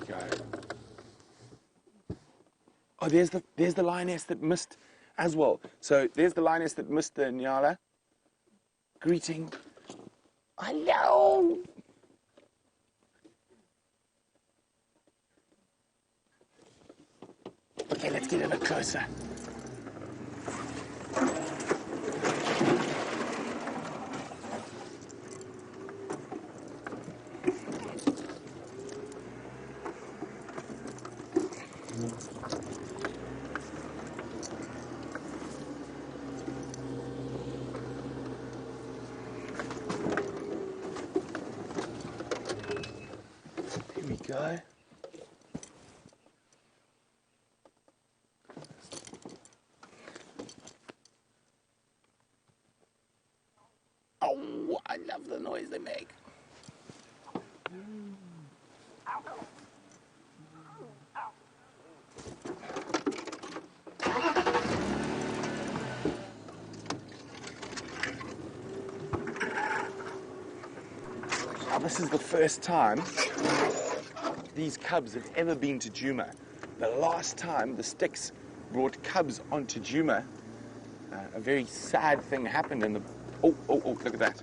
go. Oh, there's the lioness that missed as well. So there's the lioness that missed the Nyala. Greeting. Hello. Okay, let's get a bit closer. Here we go. Oh, I love the noise they make. Now, this is the first time these cubs have ever been to Djuma. The last time the Styx brought cubs onto Djuma, a very sad thing happened in the... Oh, look at that.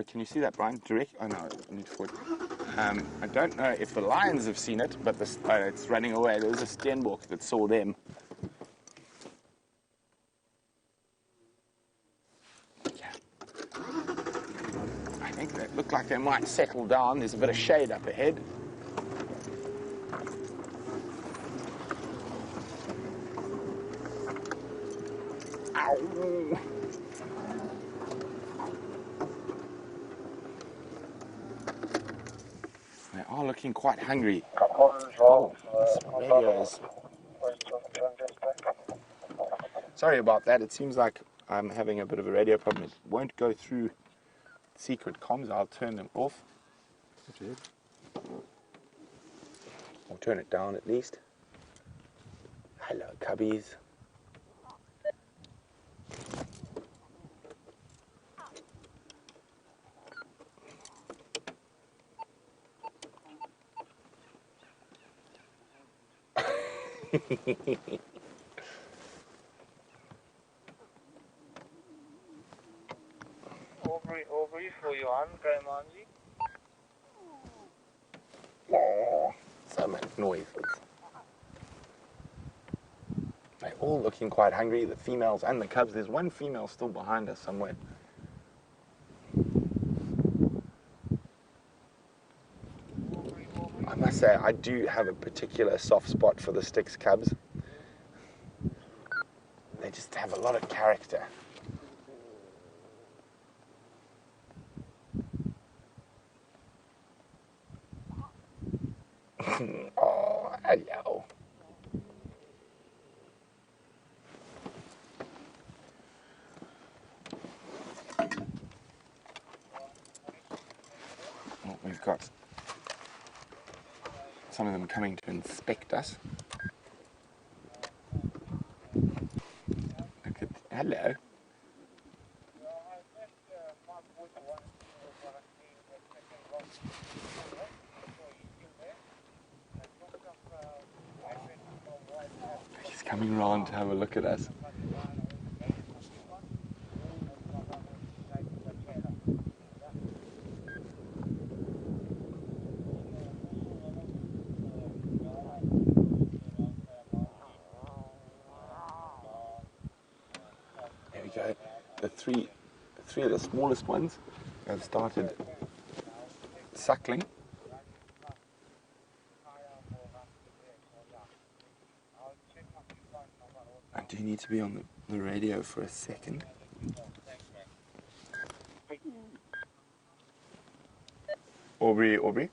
Can you see that, Brian? Direct? Oh, no, I need to forward. I don't know if the lions have seen it, but it's running away. There was a Steenbok that saw them. Yeah. I think they look like they might settle down. There's a bit of shade up ahead. Ow! They are looking quite hungry. Oh, this radio is... Sorry about that. It seems like I'm having a bit of a radio problem. It won't go through secret comms. I'll turn them off. Or turn it down at least. Hello, cubbies. Aubrey for Johan, Graimanji. Oh, so much noises. They're all looking quite hungry, the females and the cubs. There's one female still behind us somewhere. I must say, I do have a particular soft spot for the Styx cubs. They just have a lot of character. Oh, hello. Well, we've got some of them coming to inspect us. Look at, hello. He's coming round to have a look at us. There we go. The three of the smallest ones have started suckling. I do need to be on the radio for a second. Aubrey.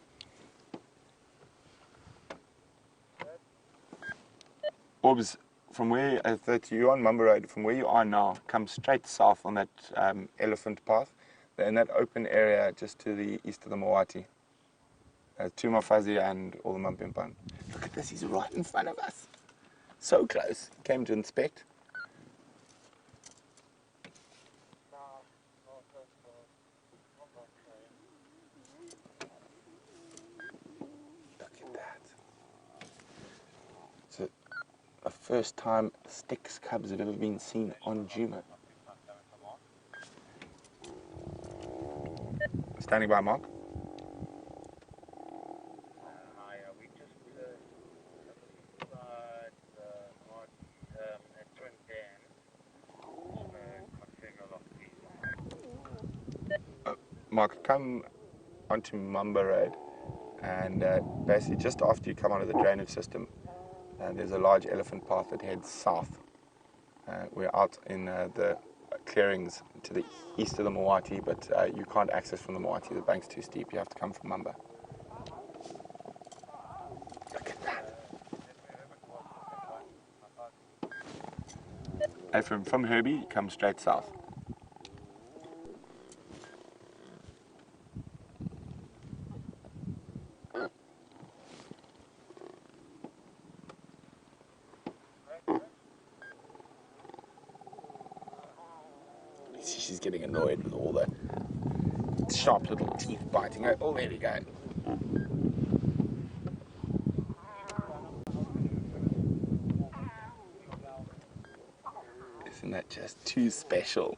Orbs, from where, that you're on Mumba Road, from where you are now, come straight south on that elephant path. They're in that open area just to the east of the Moati. Tumafazi and all the Mampimpan. Look at this, he's right in front of us. So close. Came to inspect. Look at that. first time Styx cubs have ever been seen on Juma. Standing by, Mark. We just at Twin Mark, come onto Mamba Road, and basically just after you come onto the drainage system, there's a large elephant path that heads south. We're out in the clearings to the east of the Mawati, but you can't access from the Mawati. The bank's too steep. You have to come from Mamba. Look at that. And from Herbie, you come straight south. She's getting annoyed with all the sharp little teeth biting. Oh, there we go. Isn't that just too special?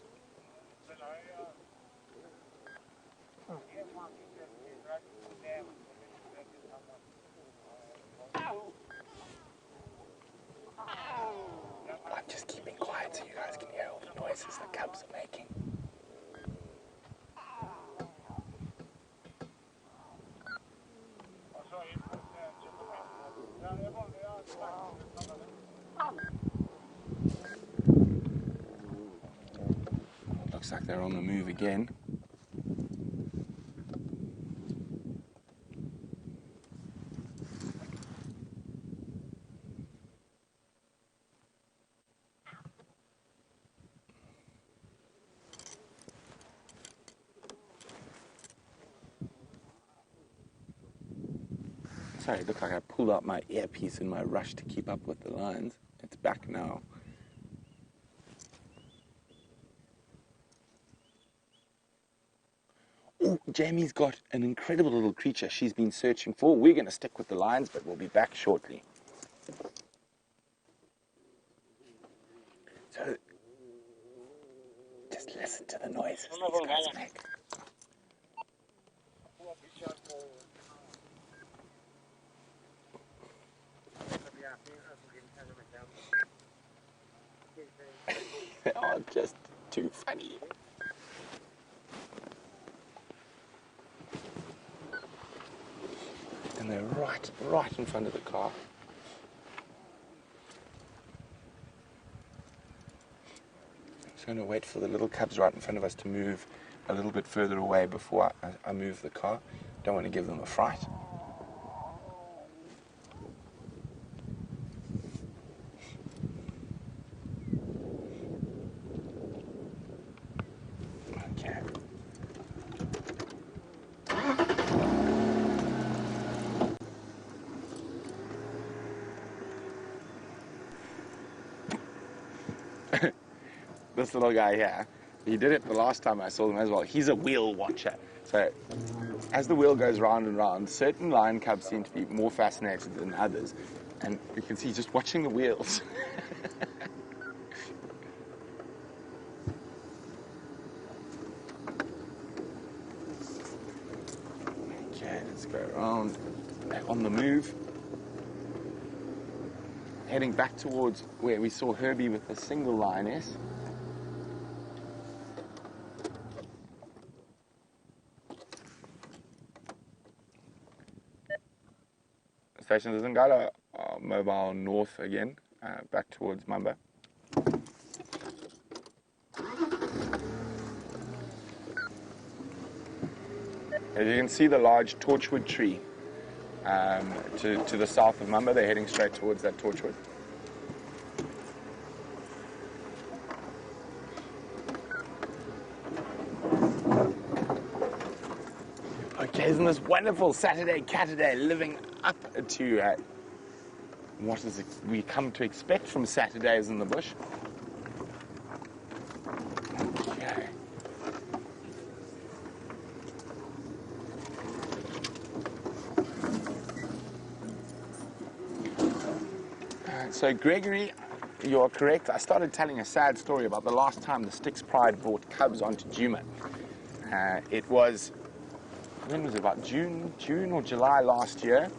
I'm just keeping quiet so you guys can hear all the noises the cubs are making. Looks like they're on the move again. Sorry, it looked like I pulled out my earpiece in my rush to keep up with the lions. It's back now. Oh, Jamie's got an incredible little creature she's been searching for. We're going to stick with the lions, but we'll be back shortly. So, just listen to the noises these guys make. They are just too funny. And they're right in front of the car. I'm just going to wait for the little cubs right in front of us to move a little bit further away before I move the car. Don't want to give them a fright. Okay. This little guy here, he did it the last time I saw him as well. He's a wheel watcher. So as the wheel goes round and round, certain lion cubs seem to be more fascinated than others. And you can see he's just watching the wheels. Okay, let's go around. Back on the move. Heading back towards where we saw Herbie with a single lioness. Station Zingala, mobile north again, back towards Mamba. As you can see the large torchwood tree to the south of Mamba. They're heading straight towards that torchwood. Okay, isn't this wonderful Saturday Catterday, living up to what is it we come to expect from Saturdays in the bush? Okay. So Gregory, you're correct. I started telling a sad story about the last time the Styx Pride brought cubs onto Djuma. It was, when was it, about June or July last year.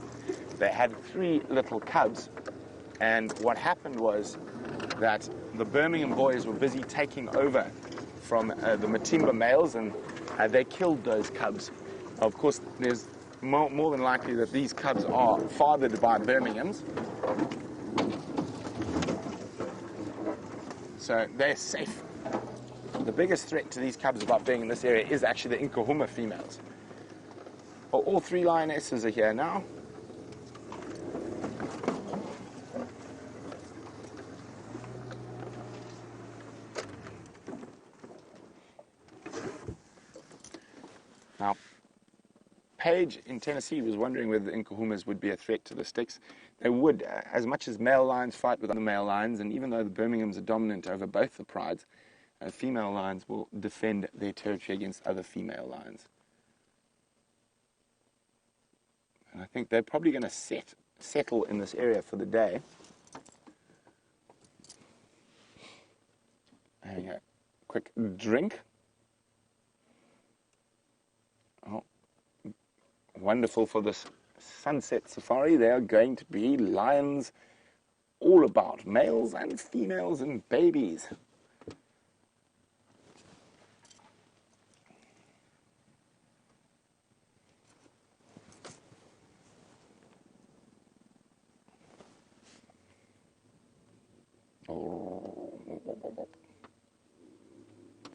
They had 3 little cubs, and what happened was that the Birmingham boys were busy taking over from the Matimba males, and they killed those cubs. Of course, there's more than likely that these cubs are fathered by Birminghams, so they're safe. The biggest threat to these cubs about being in this area is actually the Nkahuma females. Well, all 3 lionesses are here now. Now, Paige in Tennessee was wondering whether the Nkahumas would be a threat to the Styx. They would, as much as male lions fight with other male lions, and even though the Birminghams are dominant over both the prides, female lions will defend their territory against other female lions. And I think they're probably going to settle in this area for the day. Having a quick drink. Oh, wonderful for this sunset safari. There are going to be lions all about, males and females and babies.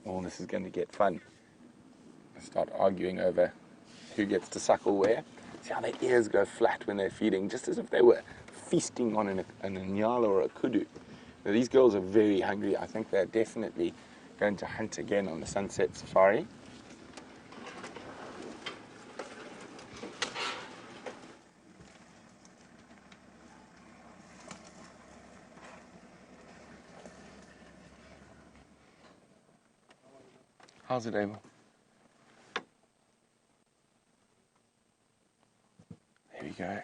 Oh, this is going to get fun. Start arguing over who gets to suckle where. See how their ears go flat when they're feeding, just as if they were feasting on an nyala or a kudu. Now, these girls are very hungry. I think they're definitely going to hunt again on the sunset safari. How's it, Abel? There we go.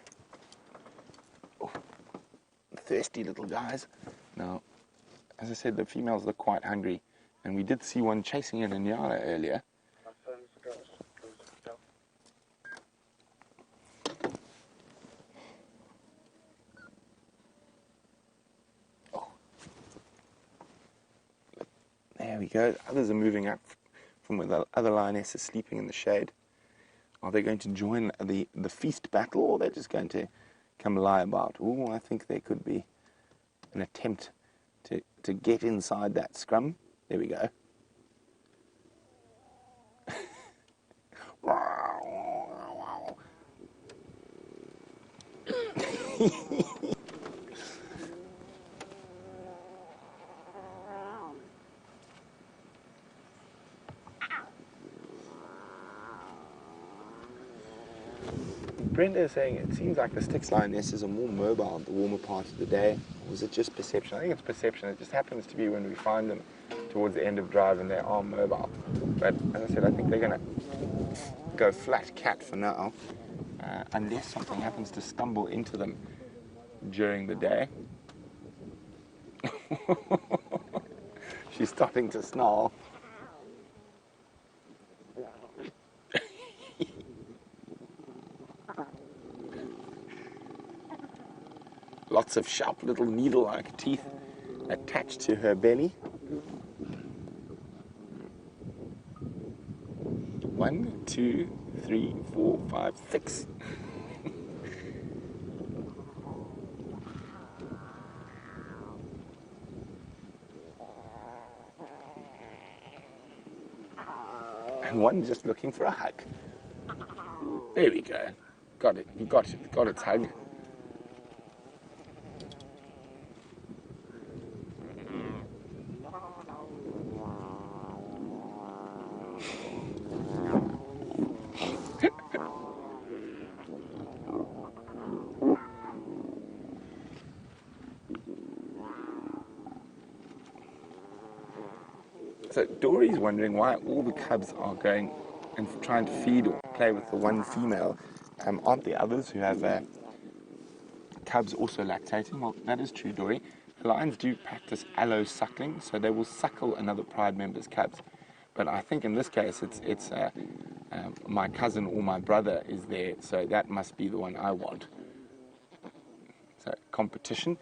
Oh, thirsty little guys. Now, as I said, the females look quite hungry, and we did see one chasing an nyala earlier. Oh. There we go. Others are moving up from where the other lioness is sleeping in the shade. Are they going to join the feast battle, or they're just going to come lie about? Oh, I think there could be an attempt to get inside that scrum. There we go. Brenda is saying it seems like the Styx lionesses are more mobile at the warmer part of the day. Or is it just perception? I think it's perception. It just happens to be when we find them towards the end of drive and they are mobile. But as I said, I think they're going to go flat cat for now, unless something happens to stumble into them during the day. She's starting to snarl. Lots of sharp little needle-like teeth attached to her belly. 1, 2, 3, 4, 5, 6. And one just looking for a hug. There we go. Got it. You got it. Got its hug. So Dory's wondering why all the cubs are going and trying to feed or play with the one female. Aren't there others who have cubs also lactating? Well, that is true, Dory. lions do practice allo-suckling, so they will suckle another pride member's cubs. But I think in this case, it's my cousin or my brother is there, so that must be the one I want. So competition,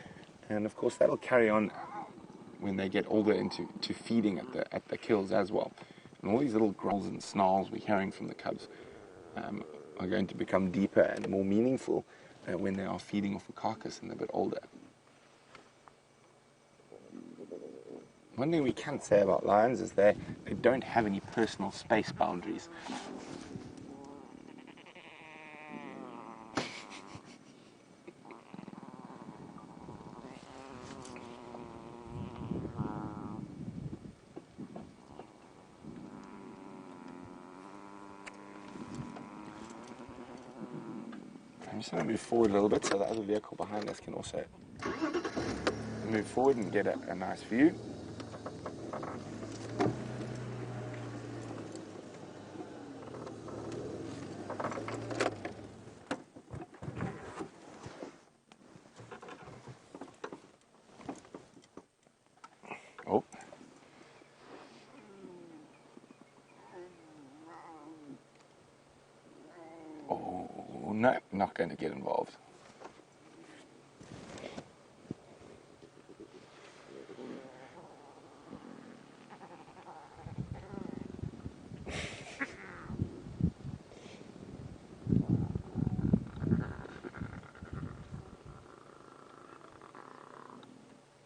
and of course that'll carry on when they get older into feeding at the kills as well. And all these little growls and snarls we're hearing from the cubs are going to become deeper and more meaningful when they are feeding off a carcass and they're a bit older. One thing we can say about lions is they don't have any personal space boundaries. I'm just going to move forward a little bit so the other vehicle behind us can also move forward and get a nice view. Oh. Oh, no, not going to get involved.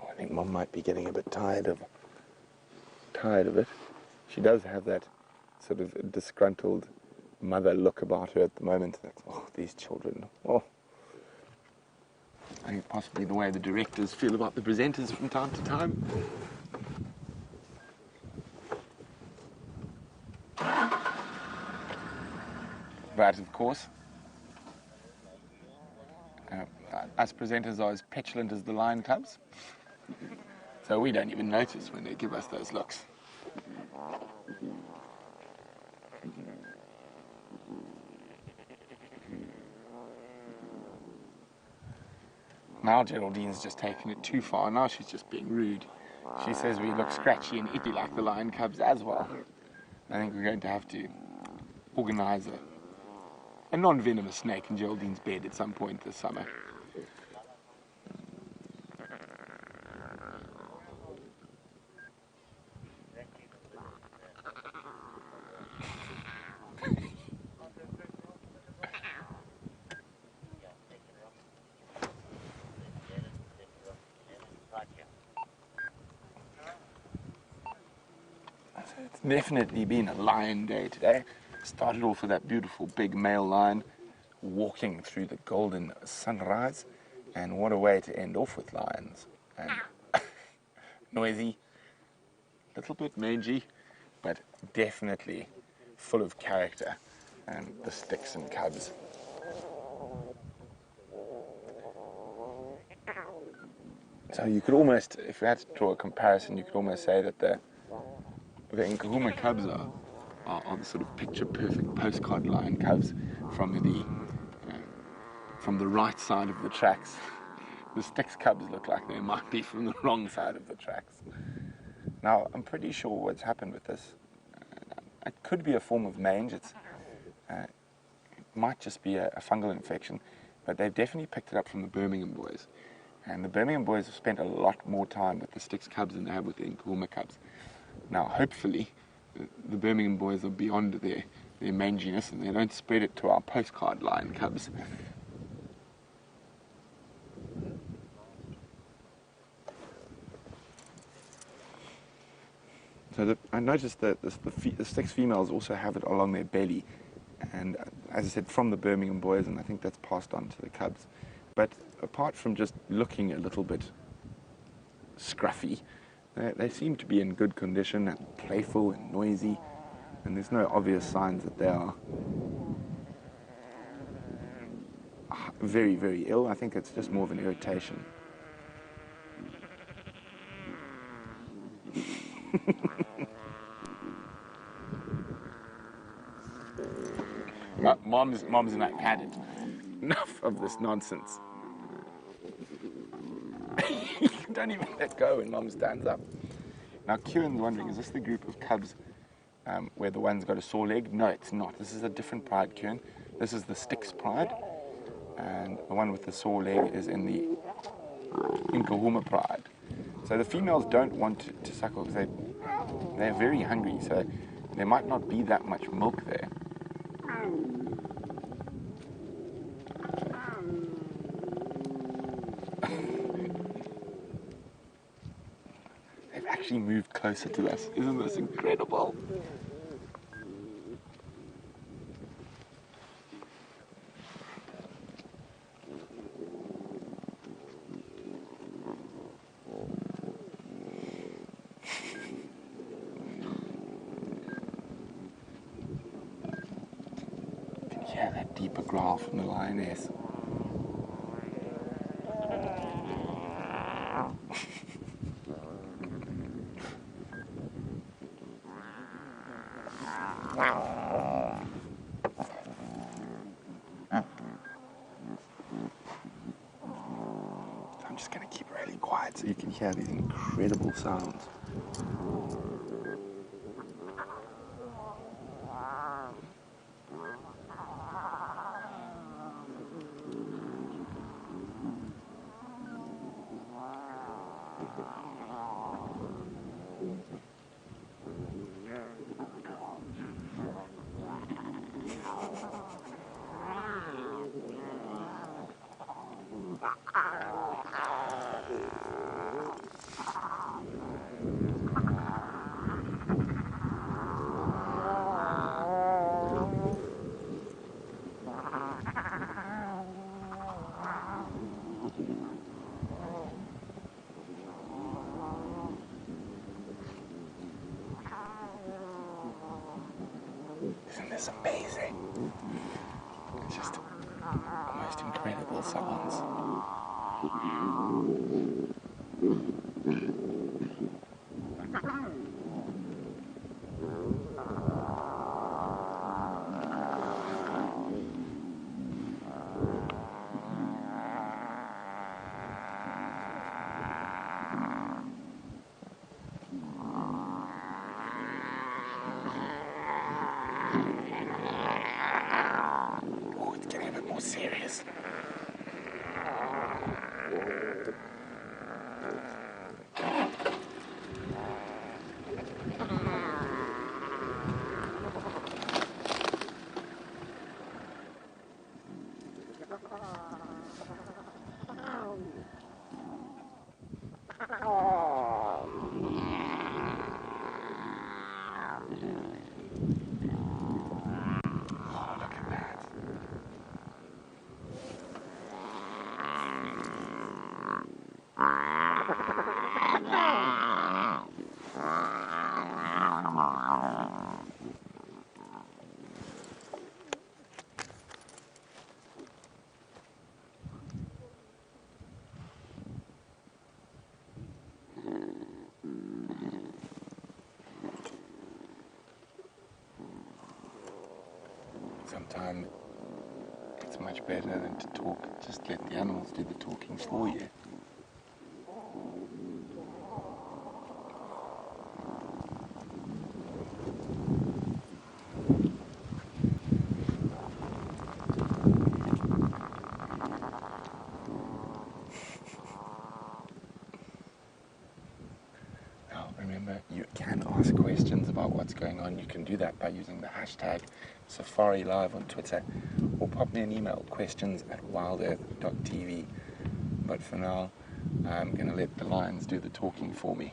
I think Mum might be getting a bit tired of it. She does have that sort of disgruntled mother look about her at the moment. Like, oh, these children. Oh. I think possibly the way the directors feel about the presenters from time to time. But of course, us presenters are as petulant as the lion cubs. So we don't even notice when they give us those looks. Now Geraldine's just taken it too far. Now she's just being rude. She says we look scratchy and ippy like the lion cubs as well. I think we're going to have to organise a non-venomous snake in Geraldine's bed at some point this summer. It's definitely been a lion day today. Started off with that beautiful big male lion walking through the golden sunrise, and what a way to end off with lions. And noisy, little bit mangy, but definitely full of character, and the Styx and cubs. So you could almost, if you had to draw a comparison, you could almost say that the Nkuhuma cubs are the sort of picture-perfect postcard lion cubs from the right side of the tracks. The Styx cubs look like they might be from the wrong side of the tracks. Now, I'm pretty sure what's happened with this, it could be a form of mange. It might just be a fungal infection, but they've definitely picked it up from the Birmingham boys. And the Birmingham boys have spent a lot more time with the Styx cubs than they have with the Nkuhuma cubs. Now, hopefully, the Birmingham boys are beyond their manginess and they don't spread it to our postcard lion cubs. So I noticed that the Styx females also have it along their belly, and as I said, from the Birmingham boys, and I think that's passed on to the cubs. But apart from just looking a little bit scruffy, they seem to be in good condition and playful and noisy, and there's no obvious signs that they are very, very ill. I think it's just more of an irritation. Mom's not had it. Enough of this nonsense. don't even let go when Mom stands up. Now, Kieran's wondering, is this the group of cubs where the one's got a sore leg? No, it's not. This is a different pride, Kieran. This is the Styx pride, and the one with the sore leg is in the Inkahuma pride. So the females don't want to suckle because they're very hungry, so there might not be that much milk there. They've actually moved closer to us. Isn't this incredible? Yeah, that deeper growl from the lioness. I'm just going to keep really quiet so you can hear these incredible sounds. Isn't this amazing? It's just the most incredible sounds. Oh, it's getting a bit more serious. Oh, look at that. Sometimes it's much better than to talk. Just let the animals do the talking for you. Now, remember, you can ask questions about what's going on. You can do that by using the hashtag SafariLIVE on Twitter, or pop me an email, questions@wildearth.tv. But for now, I'm going to let the lions do the talking for me.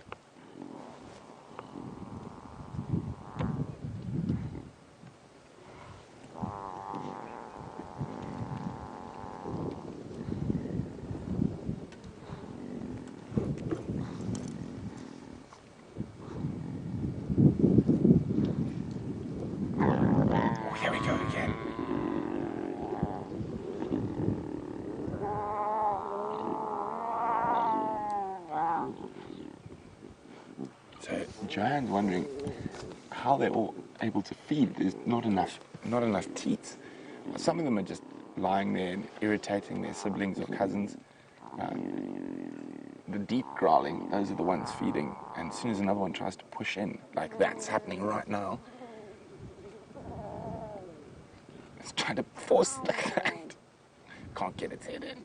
Oh, here we go again. So Joanne's wondering how they're all able to feed. There's not enough teats. Some of them are just lying there and irritating their siblings or cousins. the deep growling, those are the ones feeding. And as soon as another one tries to push in, like that's happening right now, it's trying to force the hand. Can't get its head in.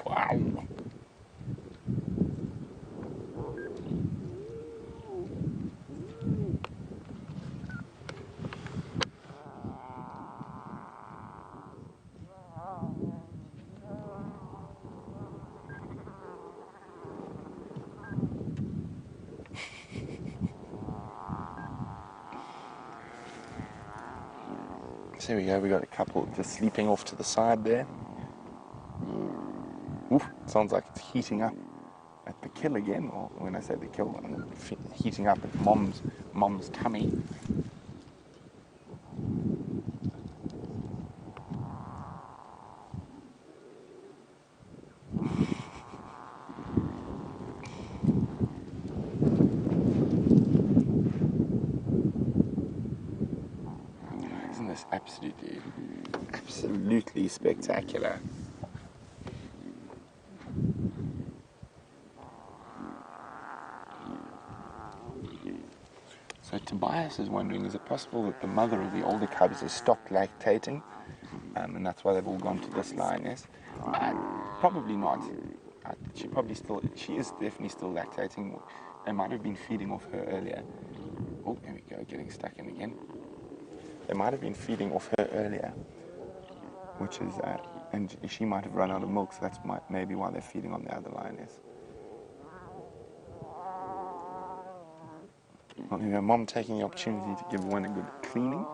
Wow. So there we go, we got a couple just sleeping off to the side there. Oof, sounds like it's heating up at the kill again, or when I say the kill, I'm heating up at mom's tummy. Isn't this absolutely spectacular? So Tobias is wondering, is it possible that the mother of the older cubs has stopped lactating, and that's why they've all gone to this lioness? Probably not. She is definitely still lactating. They might have been feeding off her earlier. Oh, there we go, getting stuck in again. They might have been feeding off her earlier, which is, and she might have run out of milk, so that's maybe why they're feeding on the other lioness. Well, you know, Mom taking the opportunity to give one a good cleaning.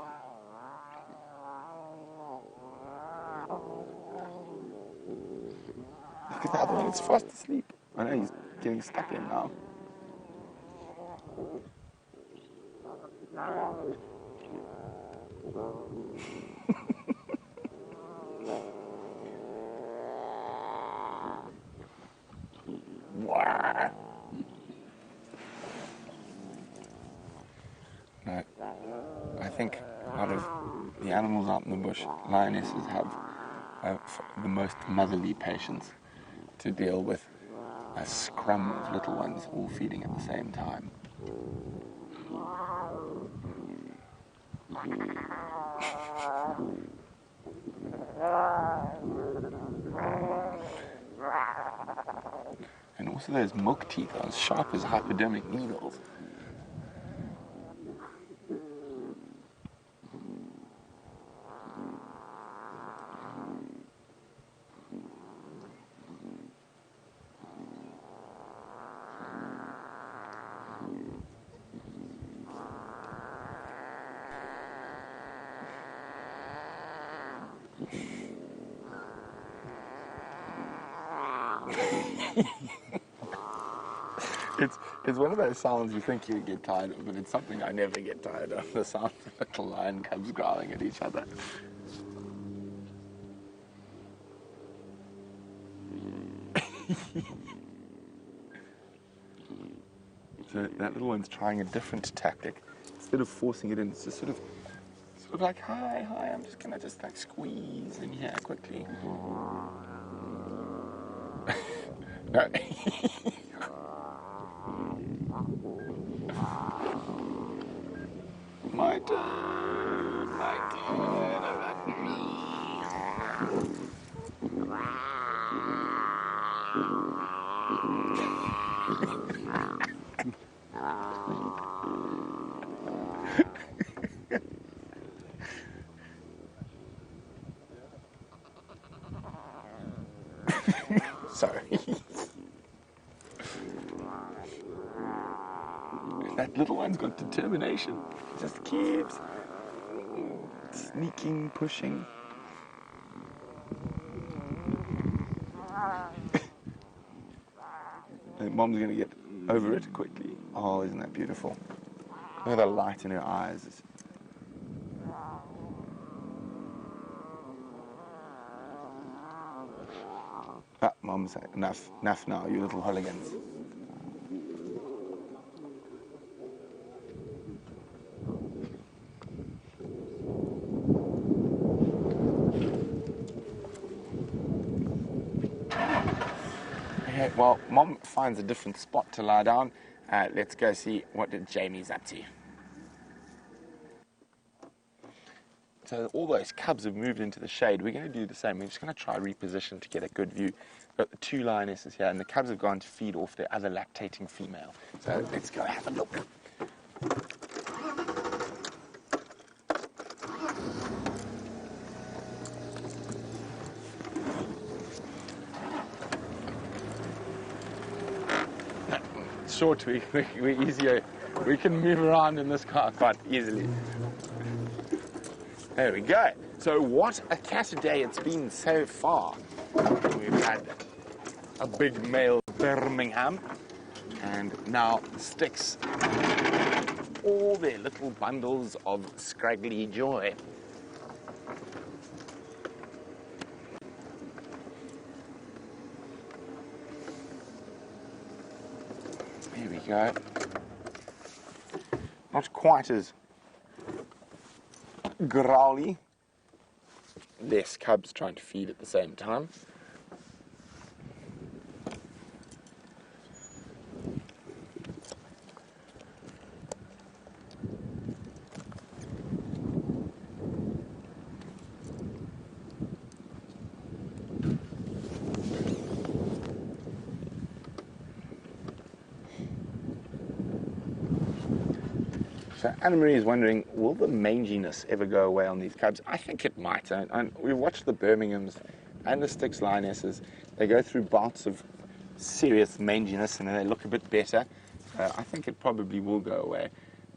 Look at the other one, it's fast asleep. I know he's getting stuck in now. Wow. No, I think out of the animals out in the bush, lionesses have the most motherly patience to deal with a scrum of little ones all feeding at the same time. And also those milk teeth are as sharp as hypodermic needles. It's one of those sounds you think you get tired of, but it's something I never get tired of. The sound of little lion cubs growling at each other. So that little one's trying a different tactic. Instead of forcing it in, it's just sort of like, hi, I'm just gonna like squeeze in here quickly. No. My turn, Sorry. That little one's got determination. He just keeps sneaking, pushing. And Mom's going to get over it quickly. Oh, isn't that beautiful? Look at the light in her eyes. Ah, Mum's saying, enough now, you little hooligans. Okay, well, Mom finds a different spot to lie down. Let's go see what Jamie's up to. So all those cubs have moved into the shade. We're going to do the same. We're just going to try reposition to get a good view. We've got the two lionesses here, and the cubs have gone to feed off their other lactating female. So let's go have a look. Short, we're easier. We can move around in this car quite easily. There we go. So what a cat day it's been so far. We've had a big male Birmingham, and now Styx, all their little bundles of scraggly joy. Here we go. Not quite as growly. Less cubs trying to feed at the same time. So Anna-Marie is wondering, will the manginess ever go away on these cubs? I think it might. And we've watched the Birminghams and the Styx lionesses. They go through bouts of serious manginess and then they look a bit better. I think it probably will go away.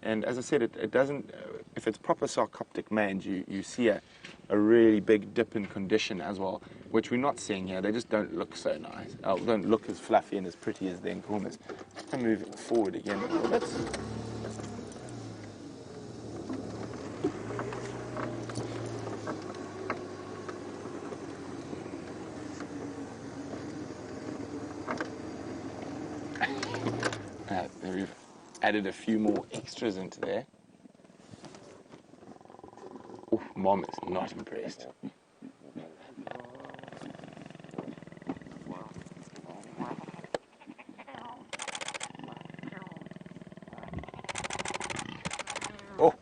And as I said, it doesn't, if it's proper sarcoptic mange, you see a really big dip in condition as well, which we're not seeing here. They just don't look so nice. Don't look as fluffy and as pretty as the Nkuhumas. Just move it forward again a little bit. We've added a few more extras into there. Oh, Mom is not impressed. Oh,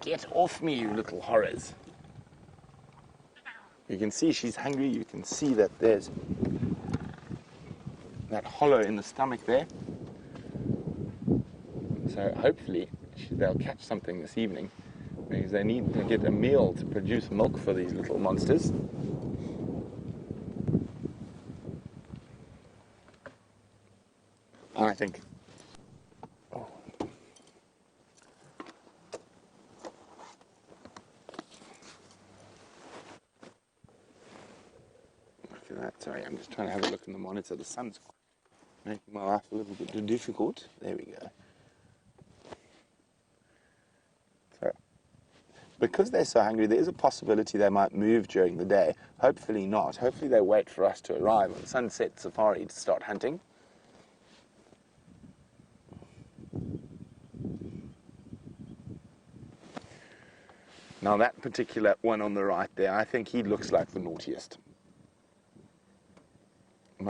get off me, you little horrors. You can see she's hungry. You can see that there's that hollow in the stomach there. So hopefully they'll catch something this evening, because they need to get a meal to produce milk for these little monsters. I think. Oh. Look at that. Sorry, I'm just trying to have a look in the monitor. The sun's making my life a little bit difficult. There we go. Because they're so hungry, there is a possibility they might move during the day. Hopefully not. Hopefully they wait for us to arrive on sunset safari to start hunting. Now that particular one on the right there, I think he looks like the naughtiest.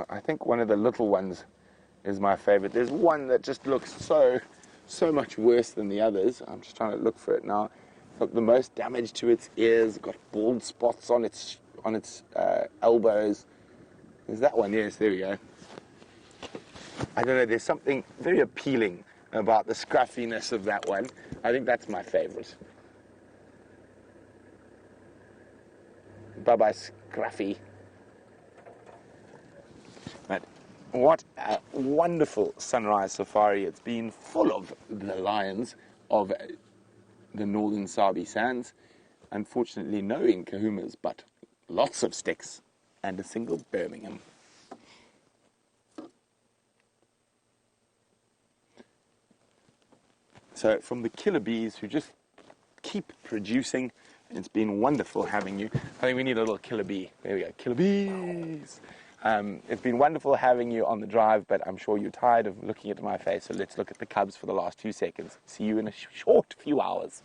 I think one of the little ones is my favorite. There's one that just looks so much worse than the others. I'm just trying to look for it now. Look, the most damage to its ears, got bald spots on its elbows. There's that one, yes, there we go. I don't know, there's something very appealing about the scruffiness of that one. I think that's my favorite. Bye-bye, scruffy. But what a wonderful sunrise safari. It's been full of the lions of the northern Sabi Sands. Unfortunately, no Nkuhumas, but lots of Styx and a single Birmingham. So from the killer bees who just keep producing, it's been wonderful having you. I think we need a little killer bee. There we go, killer bees. It's been wonderful having you on the drive, but I'm sure you're tired of looking at my face, so let's look at the cubs for the last 2 seconds. See you in a short few hours.